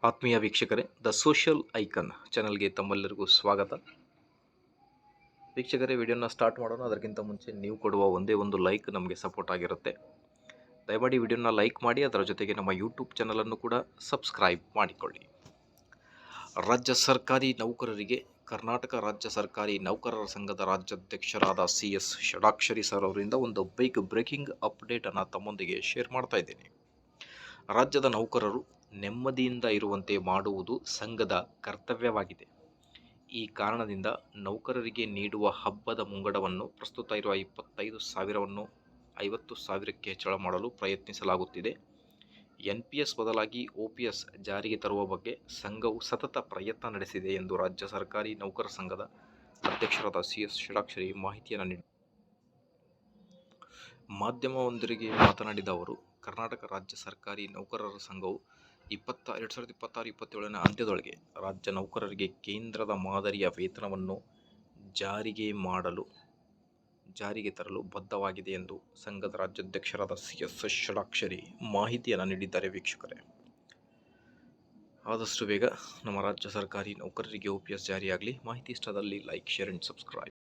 ಆತ್ಮೀಯ ವೀಕ್ಷಕರೇ, the social icon ಚಾನಲ್ಗೆ ತಮ್ಮೆಲ್ಲರಿಗೂ ಸ್ವಾಗತ. ವೀಕ್ಷಕರೇ, ವಿಡಿಯೋನ ಸ್ಟಾರ್ಟ್ ಮಾಡೋಣ. ಅದಕ್ಕಿಂತ ಮುಂಚೆ ನೀವು ಕೊಡುವ ಒಂದೇ ಒಂದು ಲೈಕ್ ನಮಗೆ ಸಪೋರ್ಟ್ ಆಗಿರುತ್ತೆ. ದಯಮಾಡಿ ವಿಡಿಯೋನ ಲೈಕ್ ಮಾಡಿ, ಅದರ ಜೊತೆಗೆ ನಮ್ಮ ಯೂಟ್ಯೂಬ್ ಚಾನಲನ್ನು ಕೂಡ ಸಬ್ಸ್ಕ್ರೈಬ್ ಮಾಡಿಕೊಳ್ಳಿ. ರಾಜ್ಯ ಸರ್ಕಾರಿ ನೌಕರರಿಗೆ ಕರ್ನಾಟಕ ರಾಜ್ಯ ಸರ್ಕಾರಿ ನೌಕರರ ಸಂಘದ ರಾಜ್ಯಾಧ್ಯಕ್ಷರಾದ CS ಷಡಾಕ್ಷರಿ ಸರ್ ಅವರಿಂದ ಒಂದು ಬಿಗ್ ಬ್ರೇಕಿಂಗ್ ಅಪ್ಡೇಟನ್ನು ತಮ್ಮೊಂದಿಗೆ ಶೇರ್ ಮಾಡ್ತಾ ಇದ್ದೇನೆ. ರಾಜ್ಯದ ನೌಕರರು ನೆಮ್ಮದಿಯಿಂದ ಇರುವಂತೆ ಮಾಡುವುದು ಸಂಘದ ಕರ್ತವ್ಯವಾಗಿದೆ. ಈ ಕಾರಣದಿಂದ ನೌಕರರಿಗೆ ನೀಡುವ ಹಬ್ಬದ ಮುಂಗಡವನ್ನು ಪ್ರಸ್ತುತ ಇರುವ 25,000ವನ್ನು 50,000ಕ್ಕೆ ಹೆಚ್ಚಳ ಮಾಡಲು ಪ್ರಯತ್ನಿಸಲಾಗುತ್ತಿದೆ. NPS ಬದಲಾಗಿ OPS ಜಾರಿಗೆ ತರುವ ಬಗ್ಗೆ ಸಂಘವು ಸತತ ಪ್ರಯತ್ನ ನಡೆಸಿದೆ ಎಂದು ರಾಜ್ಯ ಸರ್ಕಾರಿ ನೌಕರ ಸಂಘದ ಅಧ್ಯಕ್ಷರಾದ CS ಷಡಾಕ್ಷರಿ ಮಾಹಿತಿಯನ್ನು ನೀಡಿದರು. ಮಾಧ್ಯಮವೊಂದರಿಗೆ ಮಾತನಾಡಿದ ಅವರು, ಕರ್ನಾಟಕ ರಾಜ್ಯ ಸರ್ಕಾರಿ ನೌಕರರ ಸಂಘವು 2026-27ನೇ ಅಂತ್ಯದೊಳಗೆ ರಾಜ್ಯ ನೌಕರರಿಗೆ ಕೇಂದ್ರದ ಮಾದರಿಯ ವೇತನವನ್ನು ಜಾರಿಗೆ ತರಲು ಬದ್ಧವಾಗಿದೆ ಎಂದು ಸಂಘದ ರಾಜ್ಯಾಧ್ಯಕ್ಷರಾದ CS ಷಡಾಕ್ಷರಿ ಮಾಹಿತಿಯನ್ನು ನೀಡಿದ್ದಾರೆ. ವೀಕ್ಷಕರೇ, ಆದಷ್ಟು ಬೇಗ ನಮ್ಮ ರಾಜ್ಯ ಸರ್ಕಾರಿ ನೌಕರರಿಗೆ OPS ಜಾರಿಯಾಗಲಿ. ಮಾಹಿತಿ ಇಷ್ಟದಲ್ಲಿ ಲೈಕ್, ಶೇರ್ ಆ್ಯಂಡ್ ಸಬ್ಸ್ಕ್ರೈಬ್.